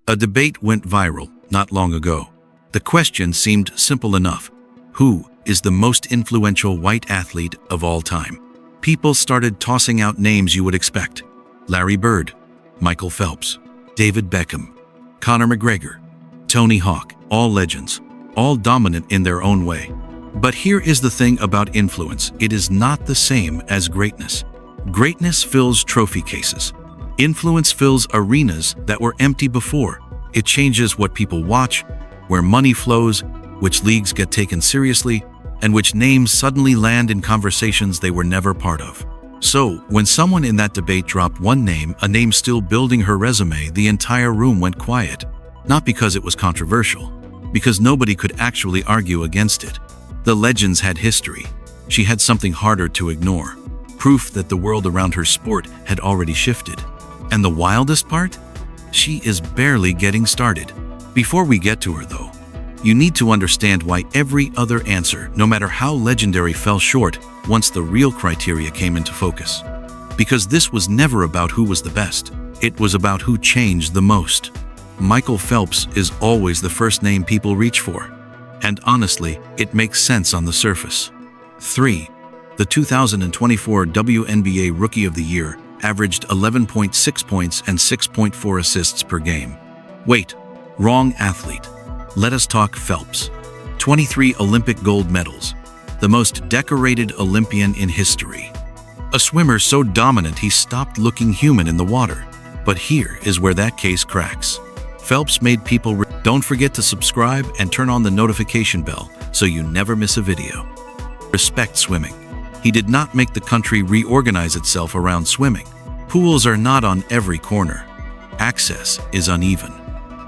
A debate went viral not long ago. The question seemed simple enough. Who is the most influential white athlete of all time? People started tossing out names you would expect. Larry Bird, Michael Phelps, David Beckham, Conor McGregor, Tony Hawk, all legends, all dominant in their own way. But here is the thing about influence. It is not the same as greatness. Greatness fills trophy cases. Influence fills arenas that were empty before. It changes what people watch, where money flows, which leagues get taken seriously, and which names suddenly land in conversations they were never part of. So, when someone in that debate dropped one name, a name still building her resume, the entire room went quiet. Not because it was controversial, because nobody could actually argue against it. The legends had history. She had something harder to ignore. Proof that the world around her sport had already shifted. And the wildest part? She is barely getting started. Before we get to her, though, you need to understand why every other answer, no matter how legendary, fell short once the real criteria came into focus. Because this was never about who was the best. It was about who changed the most. Michael Phelps is always the first name people reach for. And honestly, it makes sense on the surface. 3. The 2024 WNBA Rookie of the Year averaged 11.6 points and 6.4 assists per game. Wait, wrong athlete. Let us talk Phelps. 23 Olympic gold medals, the most decorated Olympian in history. A swimmer so dominant he stopped looking human in the water. But here is where that case cracks. Phelps made people don't forget to subscribe and turn on the notification bell so you never miss a video. Respect swimming. He did not make the country reorganize itself around swimming. Pools are not on every corner. Access is uneven.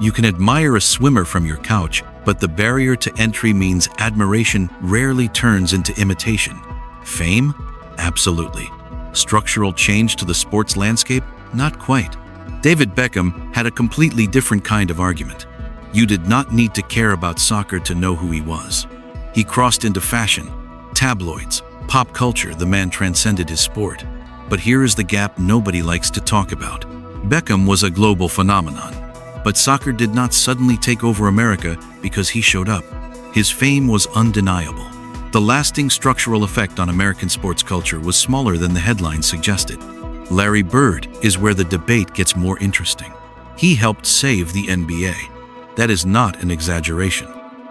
You can admire a swimmer from your couch, but the barrier to entry means admiration rarely turns into imitation. Fame? Absolutely. Structural change to the sports landscape? Not quite. David Beckham had a completely different kind of argument. You did not need to care about soccer to know who he was. He crossed into fashion, tabloids, pop culture. The man transcended his sport. But here is the gap nobody likes to talk about. Beckham was a global phenomenon. But soccer did not suddenly take over America because he showed up. His fame was undeniable. The lasting structural effect on American sports culture was smaller than the headlines suggested. Larry Bird is where the debate gets more interesting. He helped save the NBA. That is not an exaggeration.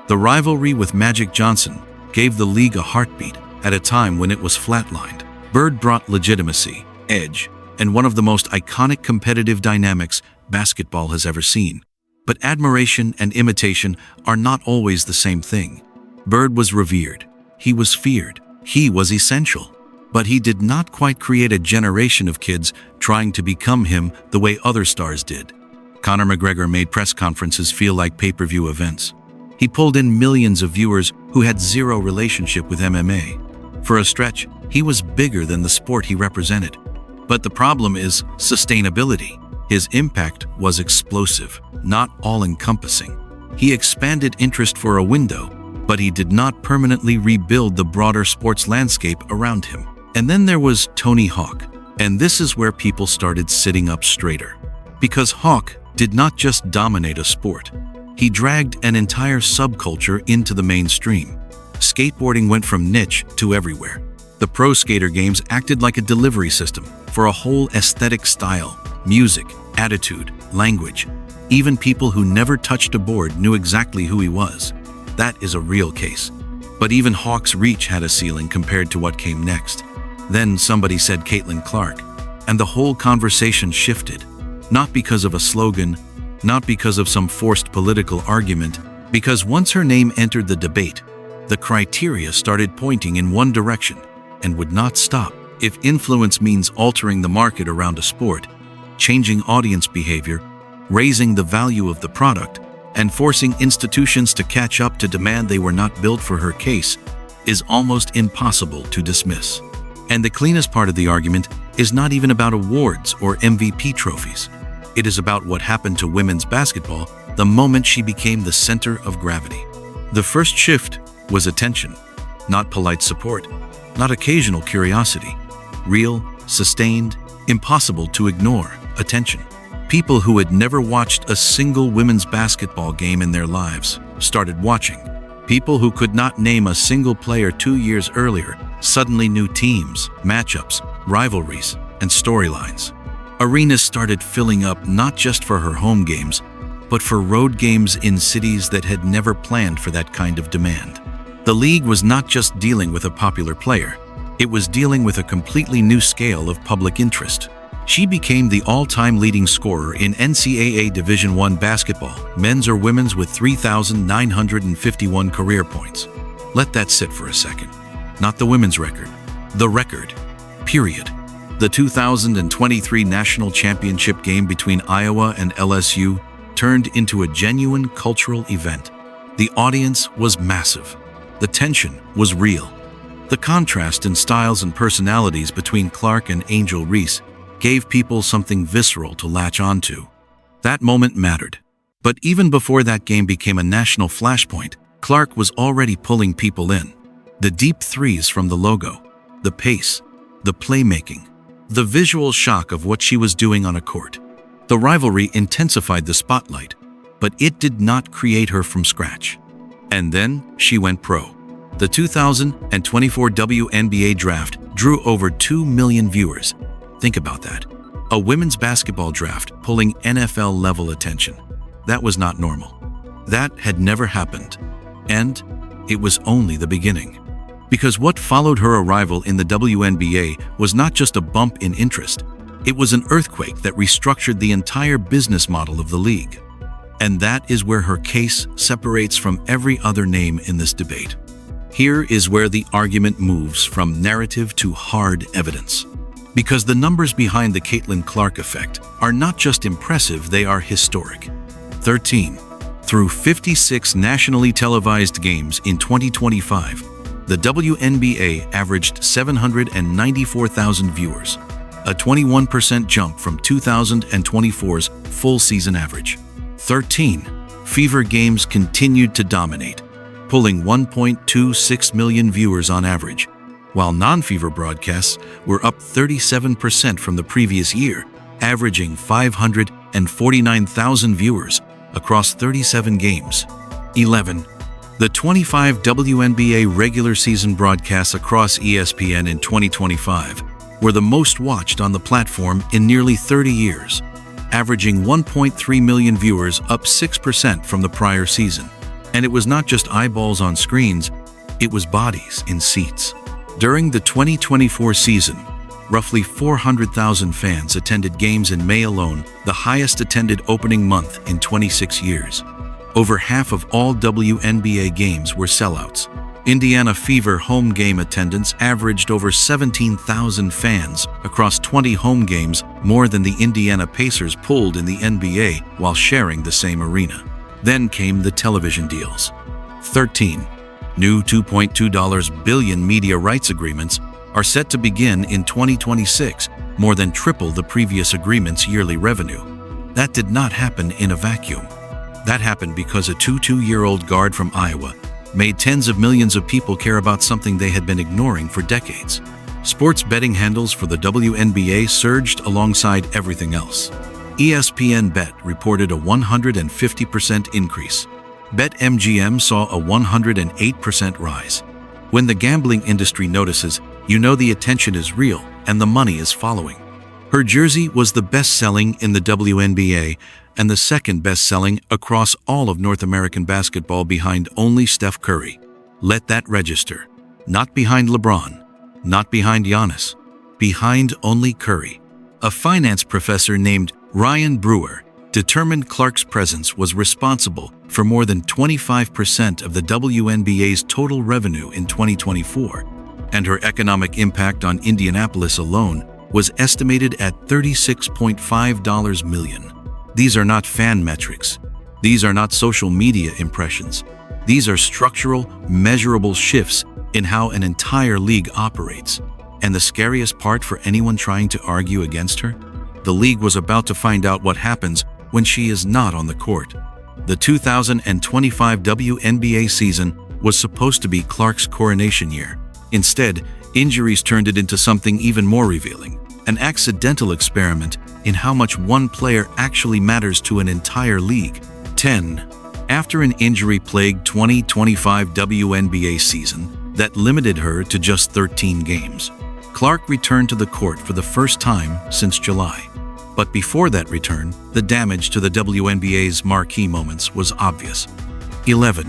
The rivalry with Magic Johnson gave the league a heartbeat at a time when it was flatlined. Bird brought legitimacy, edge, and one of the most iconic competitive dynamics basketball has ever seen. But admiration and imitation are not always the same thing. Bird was revered. He was feared. He was essential. But he did not quite create a generation of kids trying to become him the way other stars did. Conor McGregor made press conferences feel like pay-per-view events. He pulled in millions of viewers who had zero relationship with MMA. For a stretch, he was bigger than the sport he represented. But the problem is sustainability. His impact was explosive, not all-encompassing. He expanded interest for a window, but he did not permanently rebuild the broader sports landscape around him. And then there was Tony Hawk, and this is where people started sitting up straighter. Because Hawk did not just dominate a sport. He dragged an entire subculture into the mainstream. Skateboarding went from niche to everywhere. The pro skater games acted like a delivery system for a whole aesthetic style, music, attitude, language. Even people who never touched a board knew exactly who he was. That is a real case. But even Hawk's reach had a ceiling compared to what came next. Then somebody said Caitlin Clark, and the whole conversation shifted. Not because of a slogan, not because of some forced political argument, because once her name entered the debate, the criteria started pointing in one direction and would not stop. If influence means altering the market around a sport, changing audience behavior, raising the value of the product, and forcing institutions to catch up to demand they were not built for, her case is almost impossible to dismiss. And the cleanest part of the argument is not even about awards or MVP trophies. It is about what happened to women's basketball the moment she became the center of gravity. The first shift was attention, not polite support, not occasional curiosity. Real, sustained, impossible to ignore attention. People who had never watched a single women's basketball game in their lives started watching. People who could not name a single player 2 years earlier suddenly knew teams, matchups, rivalries, and storylines. Arenas started filling up not just for her home games, but for road games in cities that had never planned for that kind of demand. The league was not just dealing with a popular player, it was dealing with a completely new scale of public interest. She became the all-time leading scorer in NCAA Division I basketball, men's or women's, with 3,951 career points. Let that sit for a second. Not the women's record, the record, period. The 2023 national championship game between Iowa and LSU turned into a genuine cultural event. The audience was massive. The tension was real. The contrast in styles and personalities between Clark and Angel Reese gave people something visceral to latch onto. That moment mattered. But even before that game became a national flashpoint, Clark was already pulling people in. The deep threes from the logo, the pace, the playmaking, the visual shock of what she was doing on a court. The rivalry intensified the spotlight, but it did not create her from scratch. And then she went pro. The 2024 WNBA draft drew over 2 million viewers. Think about that. A women's basketball draft pulling NFL-level attention. That was not normal. That had never happened. And it was only the beginning. Because what followed her arrival in the WNBA was not just a bump in interest. It was an earthquake that restructured the entire business model of the league. And that is where her case separates from every other name in this debate. Here is where the argument moves from narrative to hard evidence. Because the numbers behind the Caitlin Clark effect are not just impressive, they are historic. 13. Through 56 nationally televised games in 2025, the WNBA averaged 794,000 viewers, a 21% jump from 2024's full season average. 13. Fever games continued to dominate, pulling 1.26 million viewers on average, while non-fever broadcasts were up 37% from the previous year, averaging 549,000 viewers across 37 games. 11. The 25 WNBA regular season broadcasts across ESPN in 2025 were the most watched on the platform in nearly 30 years, averaging 1.3 million viewers, up 6% from the prior season. And it was not just eyeballs on screens, it was bodies in seats. During the 2024 season, roughly 400,000 fans attended games in May alone, the highest attended opening month in 26 years. Over half of all WNBA games were sellouts. Indiana Fever home game attendance averaged over 17,000 fans across 20 home games, more than the Indiana Pacers pulled in the NBA while sharing the same arena. Then came the television deals. 13. New $2.2 billion media rights agreements are set to begin in 2026, more than triple the previous agreement's yearly revenue. That did not happen in a vacuum. That happened because a 22-year-old guard from Iowa made tens of millions of people care about something they had been ignoring for decades. Sports betting handles for the WNBA surged alongside everything else. ESPN Bet reported a 150% increase. BetMGM saw a 108% rise. When the gambling industry notices, you know the attention is real and the money is following. Her jersey was the best-selling in the WNBA and the second best-selling across all of North American basketball, behind only Steph Curry. Let that register. Not behind LeBron, not behind Giannis, behind only Curry. A finance professor named Ryan Brewer determined Clark's presence was responsible for more than 25% of the WNBA's total revenue in 2024, and her economic impact on Indianapolis alone was estimated at $36.5 million. These are not fan metrics. These are not social media impressions. These are structural, measurable shifts in how an entire league operates. And the scariest part for anyone trying to argue against her? The league was about to find out what happens when she is not on the court. The 2025 WNBA season was supposed to be Clark's coronation year. Instead, injuries turned it into something even more revealing. an accidental experiment in how much one player actually matters to an entire league. 10. After an injury-plagued 2025 WNBA season that limited her to just 13 games, Clark returned to the court for the first time since July. But before that return, the damage to the WNBA's marquee moments was obvious. 11.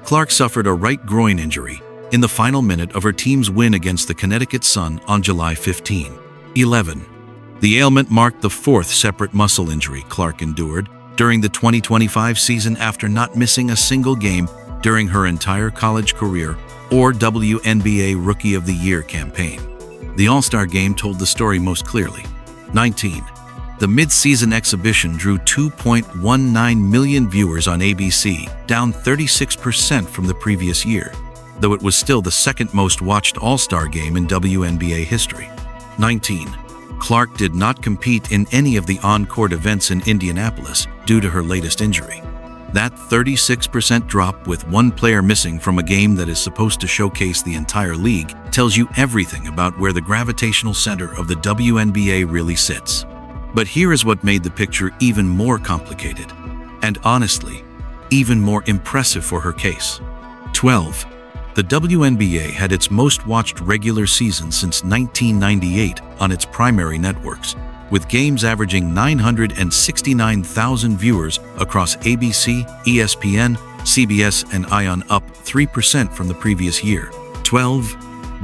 Clark suffered a right groin injury in the final minute of her team's win against the Connecticut Sun on July 15. 11. The ailment marked the fourth separate muscle injury Clark endured during the 2025 season after not missing a single game during her entire college career or WNBA Rookie of the Year campaign. The All-Star Game told the story most clearly. 19. The mid-season exhibition drew 2.19 million viewers on ABC, down 36% from the previous year, though it was still the second most watched All-Star Game in WNBA history. 19. Clark did not compete in any of the on-court events in Indianapolis due to her latest injury. That 36% drop with one player missing from a game that is supposed to showcase the entire league tells you everything about where the gravitational center of the WNBA really sits. But here is what made the picture even more complicated, and honestly, even more impressive for her case. 12. The WNBA had its most watched regular season since 1998 on its primary networks, with games averaging 969,000 viewers across ABC, ESPN, CBS, and ION, up 3% from the previous year. 12.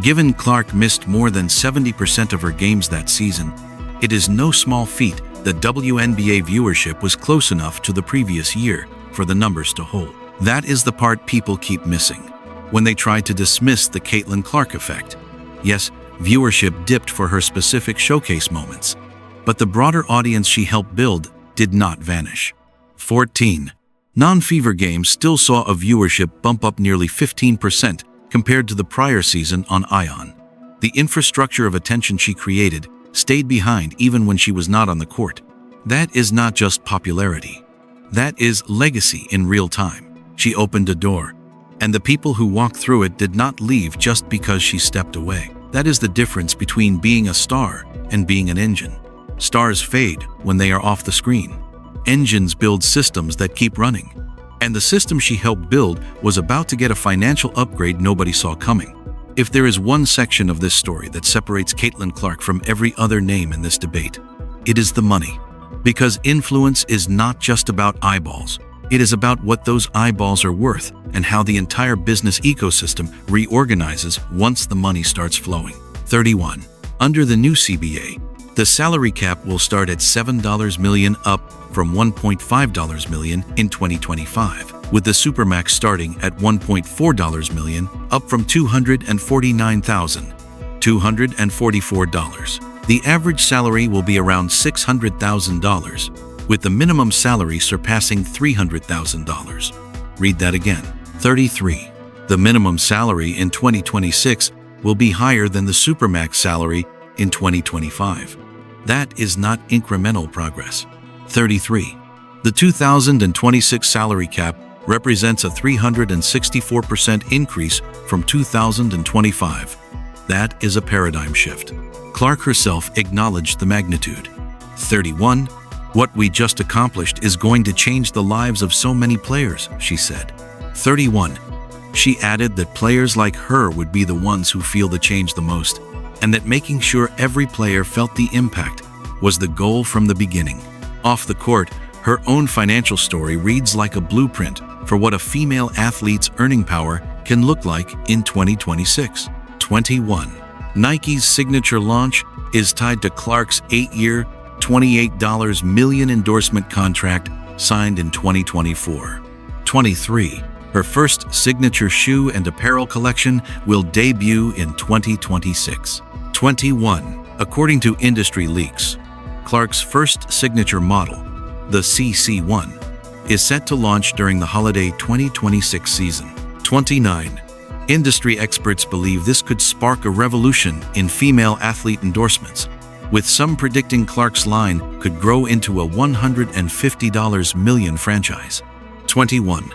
Given Clark missed more than 70% of her games that season, it is no small feat that WNBA viewership was close enough to the previous year for the numbers to hold. That is the part people keep missing when they try to dismiss the Caitlin Clark effect. Yes, viewership dipped for her specific showcase moments, but the broader audience she helped build did not vanish. 14. Non-fever games still saw a viewership bump up nearly 15% compared to the prior season on ION. The infrastructure of attention she created stayed behind even when she was not on the court. That is not just popularity. That is legacy in real time. She opened a door, and the people who walked through it did not leave just because she stepped away. That is the difference between being a star and being an engine. Stars fade when they are off the screen. Engines build systems that keep running. And the system she helped build was about to get a financial upgrade nobody saw coming. If there is one section of this story that separates Caitlin Clark from every other name in this debate, it is the money. Because influence is not just about eyeballs. It is about what those eyeballs are worth and how the entire business ecosystem reorganizes once the money starts flowing. 31. Under the new CBA, the salary cap will start at $7 million, up from $1.5 million in 2025, with the Supermax starting at $1.4 million, up from $249,244. The average salary will be around $600,000, with the minimum salary surpassing $300,000. Read that again. 33. The minimum salary in 2026 will be higher than the Supermax salary in 2025. That is not incremental progress. 33. The 2026 salary cap represents a 364% increase from 2025. That is a paradigm shift. Clark herself acknowledged the magnitude. 31. What we just accomplished is going to change the lives of so many players, she said. 31. She added that players like her would be the ones who feel the change the most, and that making sure every player felt the impact was the goal from the beginning. Off the court, her own financial story reads like a blueprint for what a female athlete's earning power can look like in 2026. 21. Nike's signature launch is tied to Clark's 8-year, $28 million endorsement contract signed in 2024. 23. Her first signature shoe and apparel collection will debut in 2026. 21. According to industry leaks, Clark's first signature model, the CC1, is set to launch during the holiday 2026 season. 29. Industry experts believe this could spark a revolution in female athlete endorsements, with some predicting Clark's line could grow into a $150 million franchise. 21.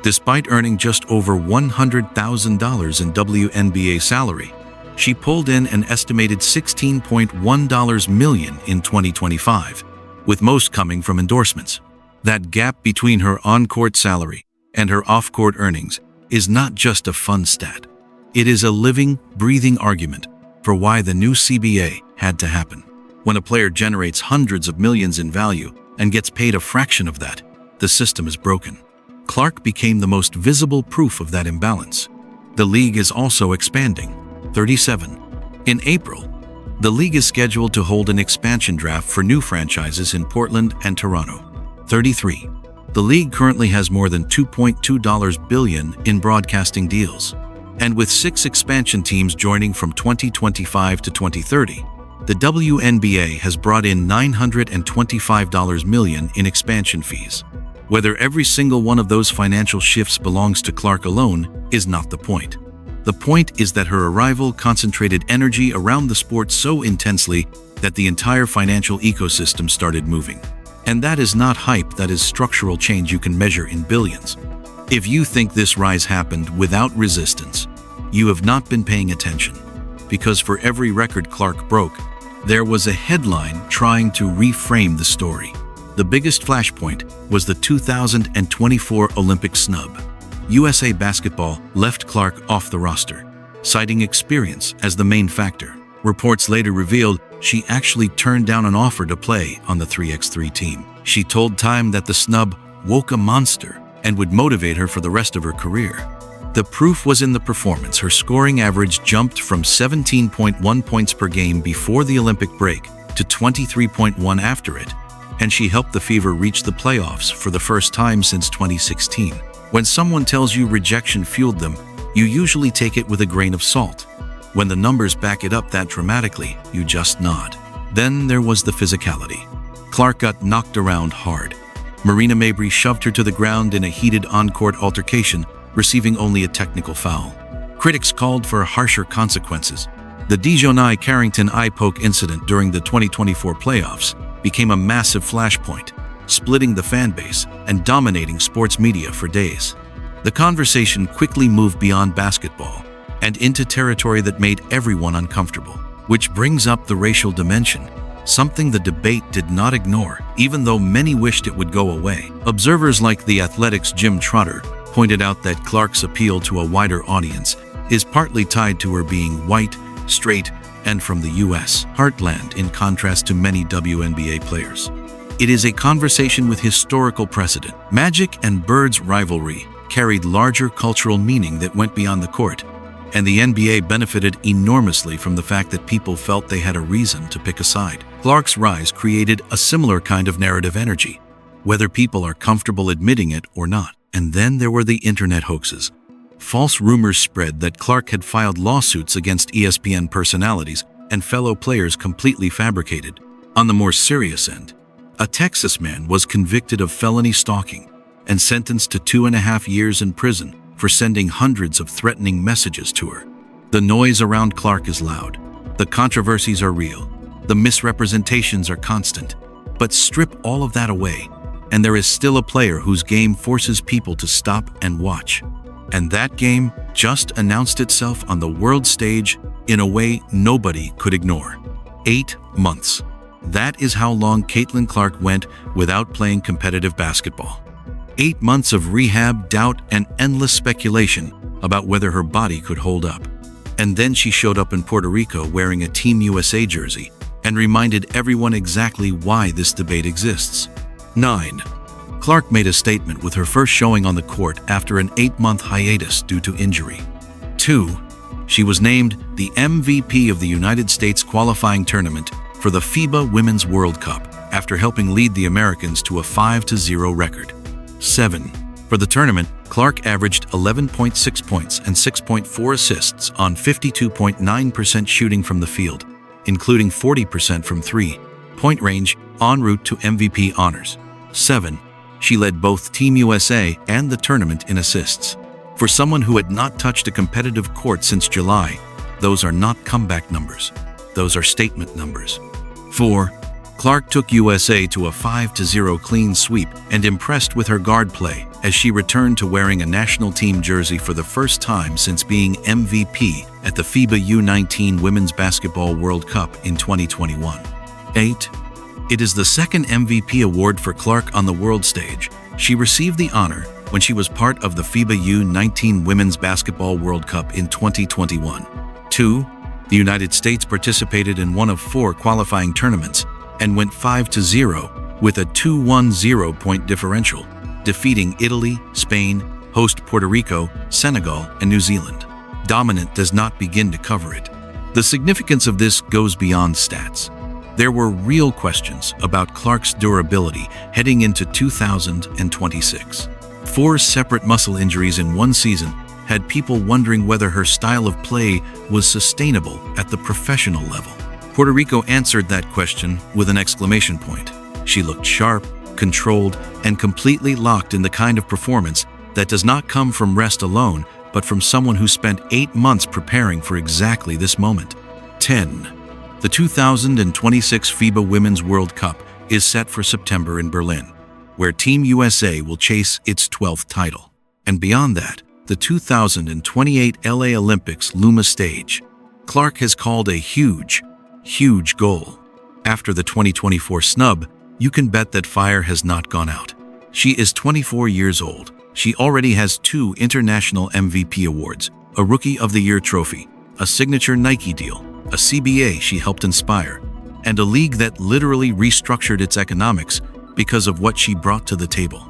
Despite earning just over $100,000 in WNBA salary, She pulled in an estimated $16.1 million in 2025, with most coming from endorsements. That gap between her on-court salary and her off-court earnings is not just a fun stat. It is a living, breathing argument for why the new CBA had to happen. When a player generates hundreds of millions in value and gets paid a fraction of that, the system is broken. Clark became the most visible proof of that imbalance. The league is also expanding. 37. In April, the league is scheduled to hold an expansion draft for new franchises in Portland and Toronto. 33. The league currently has more than $2.2 billion in broadcasting deals. And with 6 expansion teams joining from 2025 to 2030, the WNBA has brought in $925 million in expansion fees. Whether every single one of those financial shifts belongs to Clark alone is not the point. The point is that her arrival concentrated energy around the sport so intensely that the entire financial ecosystem started moving. And that is not hype, that is structural change you can measure in billions. If you think this rise happened without resistance, you have not been paying attention. Because for every record Clark broke, there was a headline trying to reframe the story. The biggest flashpoint was the 2024 Olympic snub. USA Basketball left Clark off the roster, citing experience as the main factor. Reports later revealed she actually turned down an offer to play on the 3x3 team. She told Time that the snub woke a monster and would motivate her for the rest of her career. The proof was in the performance. Her scoring average jumped from 17.1 points per game before the Olympic break to 23.1 after it, and she helped the Fever reach the playoffs for the first time since 2016. When someone tells you rejection fueled them, you usually take it with a grain of salt. When the numbers back it up that dramatically, you just nod. Then there was the physicality. Clark got knocked around hard. Marina Mabrey shoved her to the ground in a heated on-court altercation, receiving only a technical foul. Critics called for harsher consequences. The Dijonai-Carrington eye poke incident during the 2024 playoffs became a massive flashpoint, splitting the fan base and dominating sports media for days. The conversation quickly moved beyond basketball and into territory that made everyone uncomfortable, which brings up the racial dimension, something the debate did not ignore, even though many wished it would go away. Observers like The Athletic's Jim Trotter pointed out that Clark's appeal to a wider audience is partly tied to her being white, straight, and from the U.S. heartland, in contrast to many WNBA players. It is a conversation with historical precedent. Magic and Bird's rivalry carried larger cultural meaning that went beyond the court, and the NBA benefited enormously from the fact that people felt they had a reason to pick a side. Clark's rise created a similar kind of narrative energy, whether people are comfortable admitting it or not. And then there were the internet hoaxes. False rumors spread that Clark had filed lawsuits against ESPN personalities and fellow players, completely fabricated. On the more serious end, a Texas man was convicted of felony stalking and sentenced to 2.5 years in prison for sending hundreds of threatening messages to her. The noise around Clark is loud. The controversies are real. The misrepresentations are constant. But strip all of that away, and there is still a player whose game forces people to stop and watch. And that game just announced itself on the world stage in a way nobody could ignore. 8 months. That is how long Caitlin Clark went without playing competitive basketball. 8 months of rehab, doubt, and endless speculation about whether her body could hold up. And then she showed up in Puerto Rico wearing a Team USA jersey and reminded everyone exactly why this debate exists. 9. Clark made a statement with her first showing on the court after an 8-month hiatus due to injury. 2. She was named the MVP of the United States qualifying tournament for the FIBA Women's World Cup after helping lead the Americans to a 5-0 record. 7. For the tournament, Clark averaged 11.6 points and 6.4 assists on 52.9% shooting from the field, including 40% from three-point range, en route to MVP honors. 7. She led both Team USA and the tournament in assists. For someone who had not touched a competitive court since July, those are not comeback numbers. Those are statement numbers. 4. Clark took USA to a 5-0 clean sweep and impressed with her guard play as she returned to wearing a national team jersey for the first time since being MVP at the FIBA U19 Women's Basketball World Cup in 2021. 8. It is the second MVP award for Clark on the world stage. She received the honor when she was part of the FIBA U19 Women's Basketball World Cup in 2021. 2. The United States participated in one of 4 qualifying tournaments and went 5-0 with a 2-1-0 point differential, defeating Italy, Spain, host Puerto Rico, Senegal, and New Zealand. Dominant does not begin to cover it. The significance of this goes beyond stats. There were real questions about Clark's durability heading into 2026. 4 separate muscle injuries in one season had people wondering whether her style of play was sustainable at the professional level. Puerto Rico answered that question with an exclamation point. She looked sharp, controlled, and completely locked in the kind of performance that does not come from rest alone, but from someone who spent 8 months preparing for exactly this moment. 10. The 2026 FIBA Women's World Cup is set for September in Berlin, where Team USA will chase its 12th title. And beyond that, the 2028 LA Olympics loom a stage. Clark has called a huge goal. After the 2024 snub, you can bet that fire has not gone out. She is 24 years old. She already has 2 international MVP awards, a Rookie of the Year trophy, a signature Nike deal, a CBA she helped inspire, and a league that literally restructured its economics because of what she brought to the table.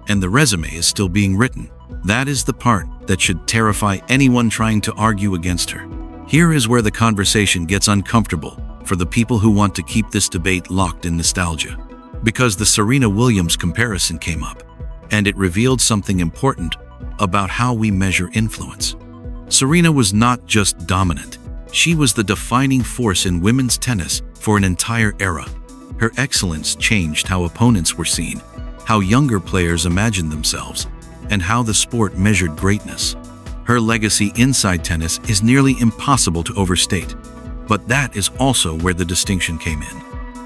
And the resume is still being written. That is the part that should terrify anyone trying to argue against her. Here is where the conversation gets uncomfortable for the people who want to keep this debate locked in nostalgia. Because the Serena Williams comparison came up, and it revealed something important about how we measure influence. Serena was not just dominant. She was the defining force in women's tennis for an entire era. Her excellence changed how opponents were seen, how younger players imagined themselves, and how the sport measured greatness. Her legacy inside tennis is nearly impossible to overstate. But that is also where the distinction came in.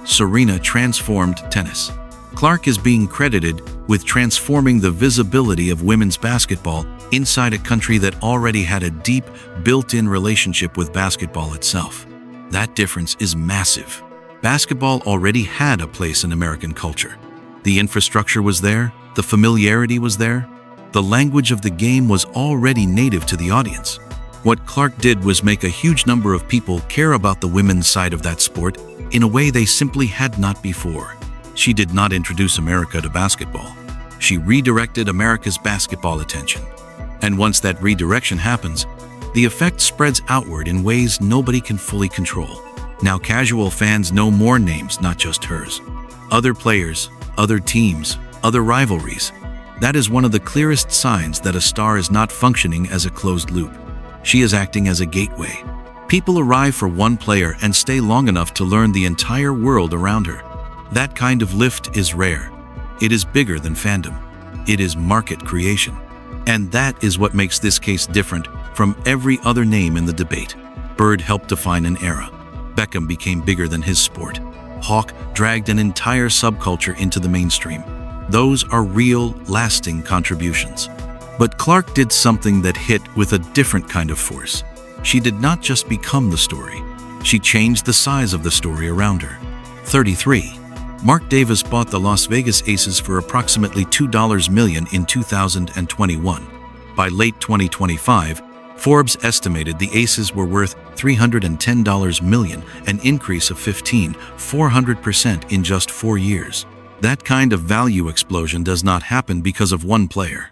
Serena transformed tennis. Clark is being credited with transforming the visibility of women's basketball inside a country that already had a deep, built-in relationship with basketball itself. That difference is massive. Basketball already had a place in American culture. The infrastructure was there, the familiarity was there, the language of the game was already native to the audience. What Clark did was make a huge number of people care about the women's side of that sport in a way they simply had not before. She did not introduce America to basketball. She redirected America's basketball attention. And once that redirection happens, the effect spreads outward in ways nobody can fully control. Now casual fans know more names, not just hers. Other players, other teams, other rivalries. That is one of the clearest signs that a star is not functioning as a closed loop. She is acting as a gateway. People arrive for one player and stay long enough to learn the entire world around her. That kind of lift is rare. It is bigger than fandom. It is market creation. And that is what makes this case different from every other name in the debate. Bird helped define an era. Beckham became bigger than his sport. Hawk dragged an entire subculture into the mainstream. Those are real, lasting contributions. But Clark did something that hit with a different kind of force. She did not just become the story. She changed the size of the story around her. 33. Mark Davis bought the Las Vegas Aces for approximately $2 million in 2021. By late 2025, Forbes estimated the Aces were worth $310 million, an increase of 400% in just 4 years. That kind of value explosion does not happen because of one player.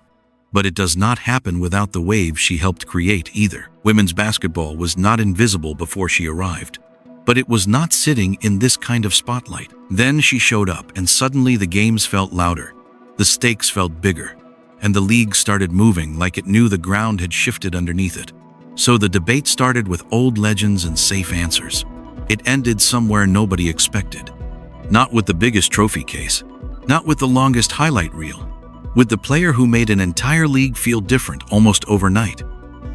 But it does not happen without the wave she helped create either. Women's basketball was not invisible before she arrived. But it was not sitting in this kind of spotlight. Then she showed up, and suddenly the games felt louder. The stakes felt bigger. And the league started moving like it knew the ground had shifted underneath it. So the debate started with old legends and safe answers. It ended somewhere nobody expected. Not with the biggest trophy case. Not with the longest highlight reel. With the player who made an entire league feel different almost overnight.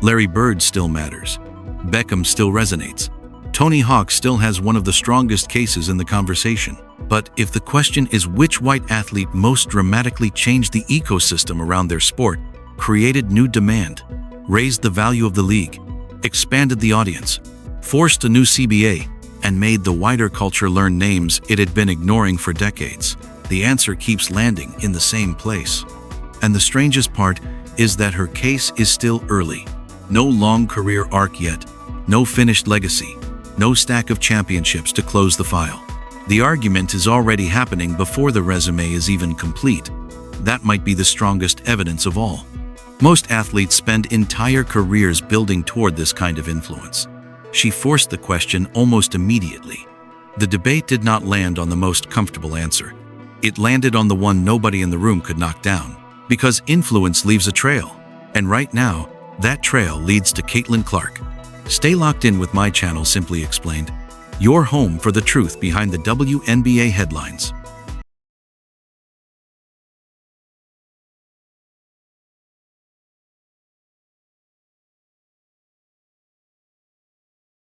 Larry Bird still matters. Beckham still resonates. Tony Hawk still has one of the strongest cases in the conversation. But if the question is which white athlete most dramatically changed the ecosystem around their sport, created new demand, raised the value of the league, expanded the audience, forced a new CBA, and made the wider culture learn names it had been ignoring for decades, the answer keeps landing in the same place. And the strangest part is that her case is still early. No long career arc yet, no finished legacy, no stack of championships to close the file. The argument is already happening before the resume is even complete. That might be the strongest evidence of all. Most athletes spend entire careers building toward this kind of influence. She forced the question almost immediately. The debate did not land on the most comfortable answer. It landed on the one nobody in the room could knock down. Because influence leaves a trail. And right now, that trail leads to Caitlin Clark. Stay locked in with my channel, Simply Explained, your home for the truth behind the WNBA headlines.